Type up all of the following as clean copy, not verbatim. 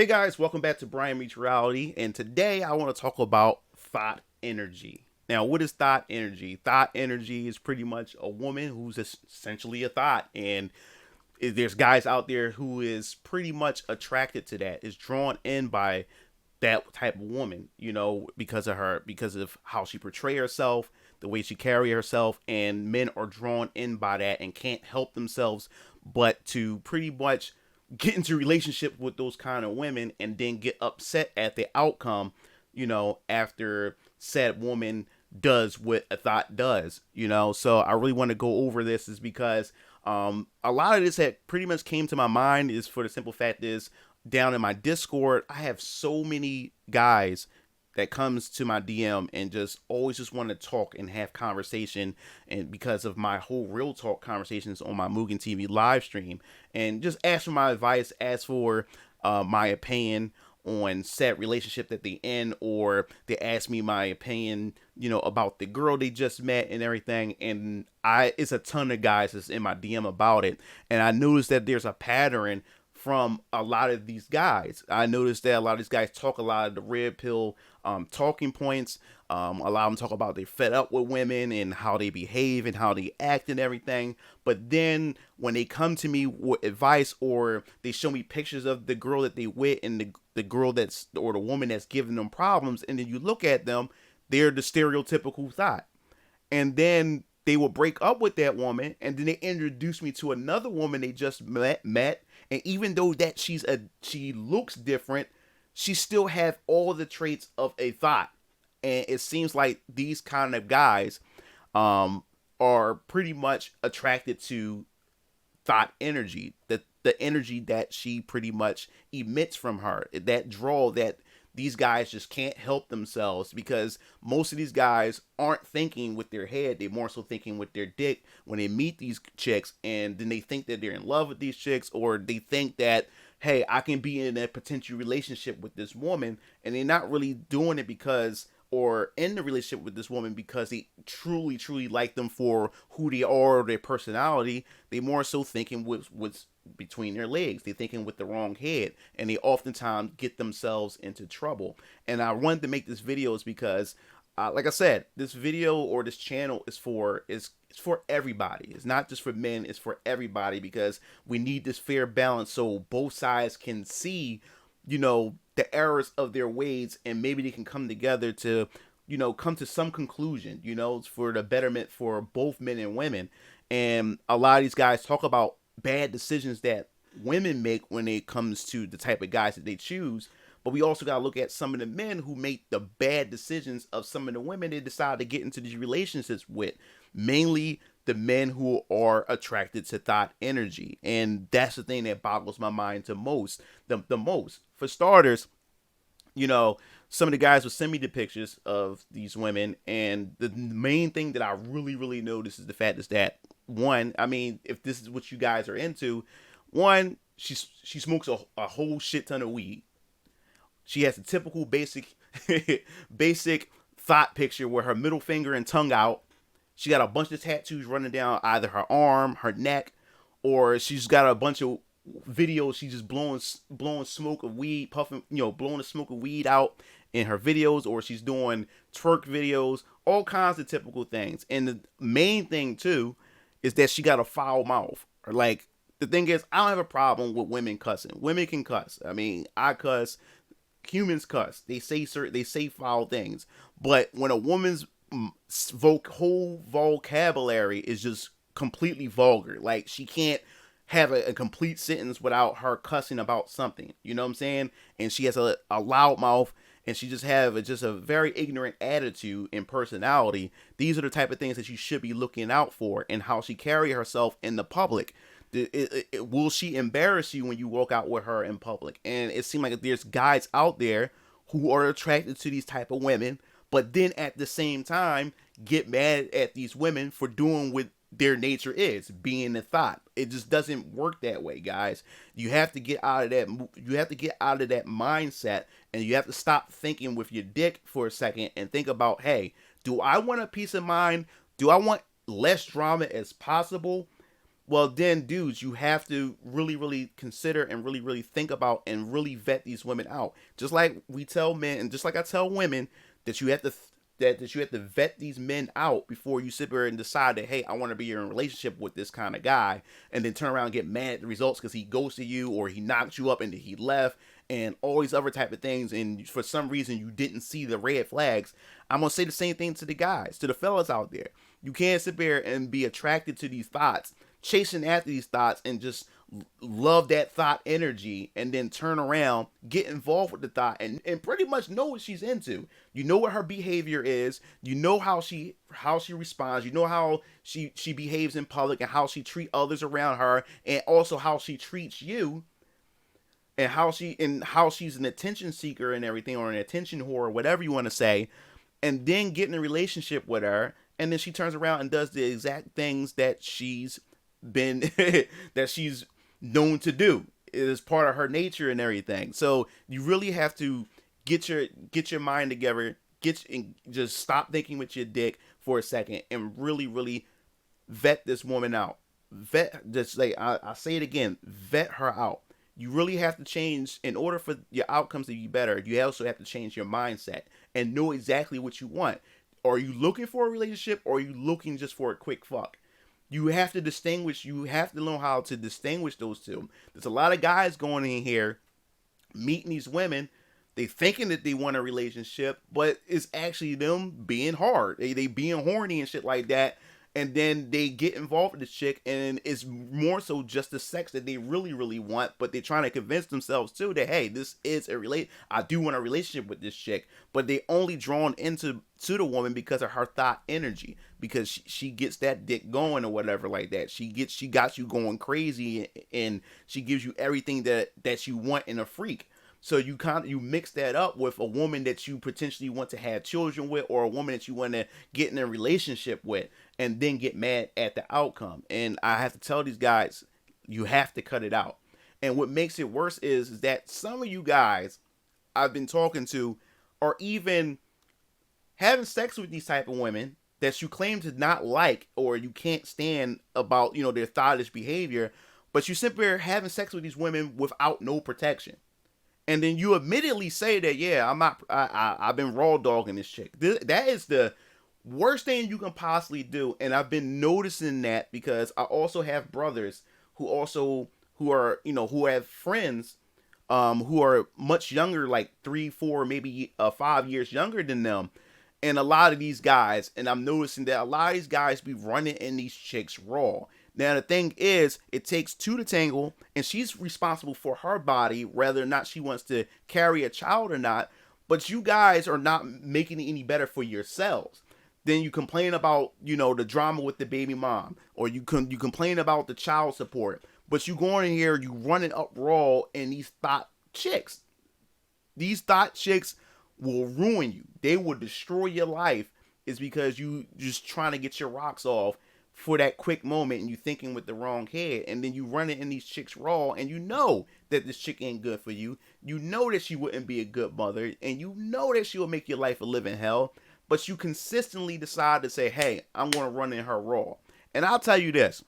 Hey guys, welcome back to Brian Meets Reality, and today I want to talk about THOT Energy. Now, what is THOT Energy? THOT Energy is pretty much a woman who's essentially a thought, and there's guys out there who is pretty much attracted to that, is drawn in by that type of woman, because of how she portray herself, the way she carry herself, and men are drawn in by that and can't help themselves but to pretty much get into a relationship with those kind of women and then get upset at the outcome, after said woman does what a thought does. So I really want to go over this is because a lot of this that pretty much came to my mind is for the simple fact is down in my Discord, I have so many guys that comes to my DM and just always just want to talk and have conversation, and because of my whole real talk conversations on my Mugen TV live stream, and just ask for my advice, ask for my opinion on said relationship that they in, or they ask me my opinion, about the girl they just met and everything. And it's a ton of guys that's in my DM about it, and I noticed that there's a pattern from a lot of these guys. I noticed that a lot of these guys talk a lot of the red pill talking points. A lot of them talk about they fed up with women and how they behave and how they act and everything. But then when they come to me with advice, or they show me pictures of the girl that they with and the girl or the woman that's giving them problems, and then you look at them, they're the stereotypical thought. And then they will break up with that woman, and then they introduce me to another woman they just met, and even though that she looks different, she still have all the traits of a thought. And it seems like these kind of guys are pretty much attracted to thought energy, the energy that she pretty much emits from her, that draw that these guys just can't help themselves, because most of these guys aren't thinking with their head, they're more so thinking with their dick when they meet these chicks, and then they think that they're in love with these chicks, or they think that, hey, I can be in a potential relationship with this woman, and they're not really doing it because, or in the relationship with this woman because they truly, truly like them for who they are or their personality. They more so thinking what's between their legs. They're thinking with the wrong head, and they oftentimes get themselves into trouble. And I wanted to make this video is because, like I said, this video or this channel is for everybody. It's not just for men, it's for everybody, because we need this fair balance so both sides can see, the errors of their ways, and maybe they can come together to, come to some conclusion, for the betterment for both men and women. And a lot of these guys talk about bad decisions that women make when it comes to the type of guys that they choose. But we also got to look at some of the men who make the bad decisions of some of the women they decide to get into these relationships with. Mainly the men who are attracted to thought energy. And that's the thing that boggles my mind the most. The most. For starters, some of the guys will send me the pictures of these women. And the main thing that I really, really notice is the fact is that, one, I mean, if this is what you guys are into, one, she smokes a whole shit ton of weed. She has a typical basic basic thought picture with her middle finger and tongue out. She got a bunch of tattoos running down either her arm, her neck, or she's got a bunch of videos. She's just blowing smoke of weed, puffing, blowing the smoke of weed out in her videos, or she's doing twerk videos, all kinds of typical things. And the main thing too is that she got a foul mouth. Or like, the thing is, I don't have a problem with women cussing. Women can cuss. I mean, I cuss. Humans cuss. They say foul things. But when a woman's whole vocabulary is just completely vulgar, like she can't have a complete sentence without her cussing about something. You know what I'm saying? And she has a loud mouth, and she just have a very ignorant attitude and personality. These are the type of things that you should be looking out for, and how she carry herself in the public. Will she embarrass you when you walk out with her in public? And it seems like there's guys out there who are attracted to these type of women, but then at the same time get mad at these women for doing what their nature is, being a thought. It just doesn't work that way, guys. You have to get out of that. You have to get out of that mindset, and you have to stop thinking with your dick for a second and think about, hey, do I want a peace of mind? Do I want less drama as possible? Well, then, dudes, you have to really, really consider and really, really think about and really vet these women out. Just like we tell men, and just like I tell women, that you have to that you have to vet these men out before you sit there and decide that, hey, I want to be in a relationship with this kind of guy, and then turn around and get mad at the results because he ghosted you or he knocked you up and he left and all these other type of things, and for some reason you didn't see the red flags. I'm gonna say the same thing to the guys, to the fellas out there. You can't sit there and be attracted to these thoughts, chasing after these thoughts, and just love that thought energy, and then turn around, get involved with the thought, and pretty much know what she's into. You know what her behavior is. You know how she responds. You know how she behaves in public and how she treats others around her, and also how she treats you, and how she's an attention seeker and everything, or an attention whore, whatever you want to say, and then get in a relationship with her, and then she turns around and does the exact things that she's been that she's known to do. It is part of her nature and everything. So you really have to get your mind together, and just stop thinking with your dick for a second, and really, really vet this woman out. Just like I say it again, vet her out. You really have to change in order for your outcomes to be better. You also have to change your mindset and know exactly what you want. Are you looking for a relationship, or are you looking just for a quick fuck? You have to distinguish. You have to know how to distinguish those two. There's a lot of guys going in here, meeting these women. They thinking that they want a relationship, but it's actually them being hard. They being horny and shit like that. And then they get involved with this chick, and it's more so just the sex that they really, really want. But they're trying to convince themselves too that, hey, this is I do want a relationship with this chick. But they only drawn into the woman because of her thought energy, because she gets that dick going or whatever like that. She got you going crazy, and she gives you everything that you want in a freak. So you mix that up with a woman that you potentially want to have children with, or a woman that you want to get in a relationship with, and then get mad at the outcome. And I have to tell these guys, you have to cut it out. And what makes it worse is that some of you guys I've been talking to are even having sex with these type of women that you claim to not like, or you can't stand about, their thoughtish behavior, but you simply are having sex with these women without no protection. And then you admittedly say that, yeah, I've been raw dogging this chick. That is the worst thing you can possibly do. And I've been noticing that because I also have brothers who have friends, who are much younger, like 3, 4, maybe 5 years younger than them. And a lot of these guys, and I'm noticing that a lot of these guys be running in these chicks raw. Now, the thing is, it takes two to tangle, and she's responsible for her body, whether or not she wants to carry a child or not. But you guys are not making it any better for yourselves. Then you complain about, the drama with the baby mom, or you complain about the child support. But you go in here, you running up raw, and these thought chicks. These thought chicks will ruin you. They will destroy your life. It's because you just trying to get your rocks off for that quick moment, and you thinking with the wrong head, and then you running in these chicks raw, and you know that this chick ain't good for you. You know that she wouldn't be a good mother, and you know that she will make your life a living hell, but you consistently decide to say, hey, I'm going to run in her raw. And I'll tell you this.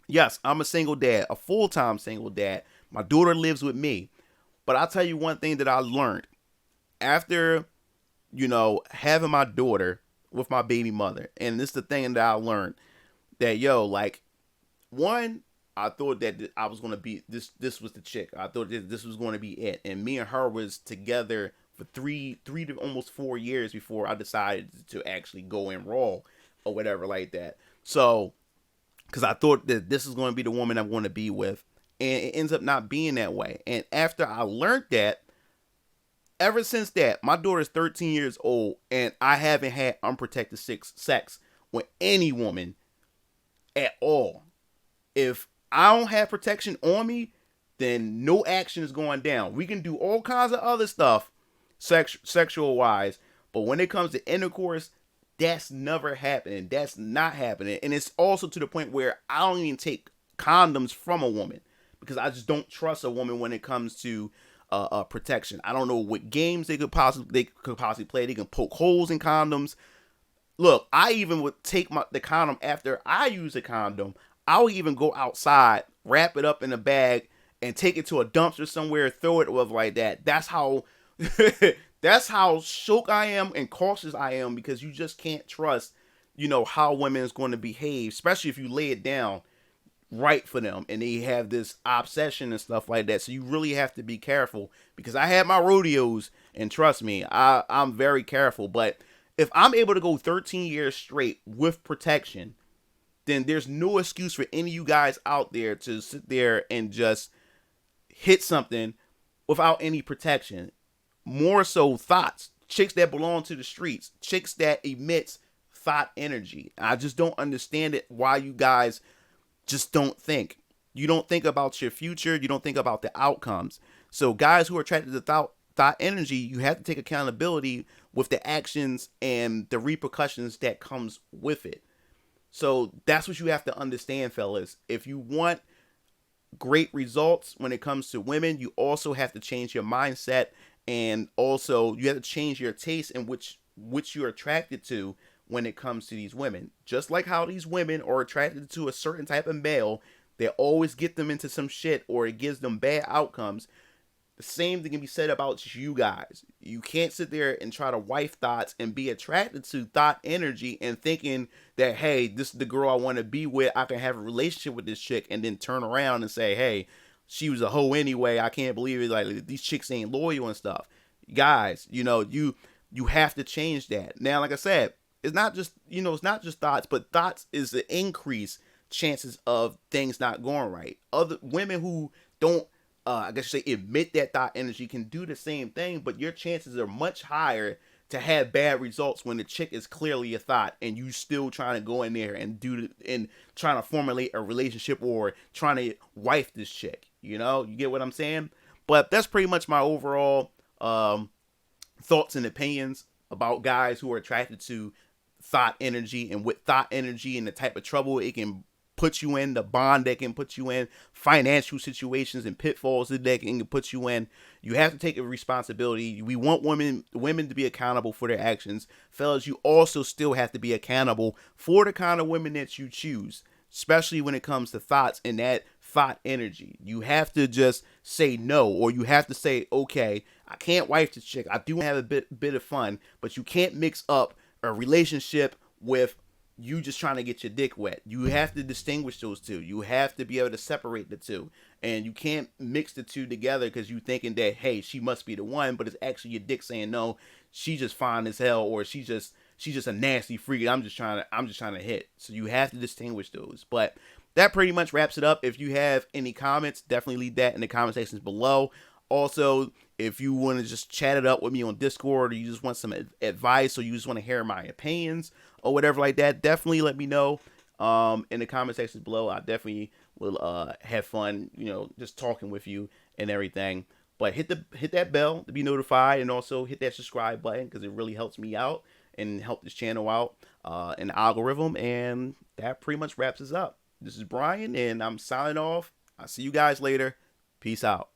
Yes, I'm a single dad, a full-time single dad. My daughter lives with me. But I'll tell you one thing that I learned. After, having my daughter with my baby mother, and this is the thing that I learned, that, one, I thought that I was going to be, this was the chick. I thought this was going to be it. And me and her was together for three to almost 4 years before I decided to actually go in raw or whatever like that. So, because I thought that this is going to be the woman I'm going to be with. And it ends up not being that way. And after I learned that, ever since that, my daughter's 13 years old, and I haven't had unprotected sex with any woman at all. If I don't have protection on me, then no action is going down. We can do all kinds of other stuff, sexual wise, but when it comes to intercourse, that's never happening. That's not happening. And it's also to the point where I don't even take condoms from a woman, because I just don't trust a woman when it comes to protection. I don't know what games they could possibly play. They can poke holes in condoms. Look, I even would take the condom after I use a condom. I'll even go outside, wrap it up in a bag, and take it to a dumpster somewhere, throw it with like that. That's how that's how shook I am and cautious I am, because you just can't trust, how women is going to behave, especially if you lay it down right for them and they have this obsession and stuff like that. So you really have to be careful, because I had my rodeos, and trust me, I'm very careful. But if I'm able to go 13 years straight with protection, then there's no excuse for any of you guys out there to sit there and just hit something without any protection. More so thoughts, chicks that belong to the streets, chicks that emits thought energy. I just don't understand it, why you guys just don't think. You don't think about your future. You don't think about the outcomes. So guys who are attracted to thought energy, you have to take accountability with the actions and the repercussions that comes with it. So that's what you have to understand, fellas. If you want great results when it comes to women, you also have to change your mindset, and also you have to change your taste in which you're attracted to when it comes to these women. Just like how these women are attracted to a certain type of male, they always get them into some shit or it gives them bad outcomes. The same thing can be said about you guys. You can't sit there and try to wife thoughts and be attracted to thought energy and thinking that, hey, this is the girl I want to be with. I can have a relationship with this chick, and then turn around and say, hey, she was a hoe anyway. I can't believe it. Like, these chicks ain't loyal and stuff. Guys, you have to change that. Now, like I said, it's not just thoughts, but thoughts is the increase chances of things not going right. Other women who don't, I guess you say, emit that thought energy can do the same thing, but your chances are much higher to have bad results when the chick is clearly a thought and you still trying to go in there and trying to formulate a relationship or trying to wife this chick. You get what I'm saying? But that's pretty much my overall thoughts and opinions about guys who are attracted to thought energy, and with thought energy and the type of trouble it can put you in, the bond that can put you in, financial situations and pitfalls that can put you in. You have to take a responsibility. We want women to be accountable for their actions. Fellas, you also still have to be accountable for the kind of women that you choose, especially when it comes to thoughts and that thought energy. You have to just say no, or you have to say, okay, I can't wife this chick. I do have a bit of fun, but you can't mix up a relationship with you just trying to get your dick wet. You have to distinguish those two. You have to be able to separate the two. And you can't mix the two together because you thinking that, hey, she must be the one, but it's actually your dick saying, no, she just fine as hell, or she's just a nasty freak. I'm just trying to hit. So you have to distinguish those. But that pretty much wraps it up. If you have any comments, definitely leave that in the comment sections below. Also, if you want to just chat it up with me on Discord, or you just want some advice, or you just want to hear my opinions or whatever like that, definitely let me know in the comment sections below. I definitely will have fun, just talking with you and everything. But hit that bell to be notified, and also hit that subscribe button, because it really helps me out and help this channel out in the algorithm. And that pretty much wraps us up. This is Brian, and I'm signing off. I'll see you guys later. Peace out.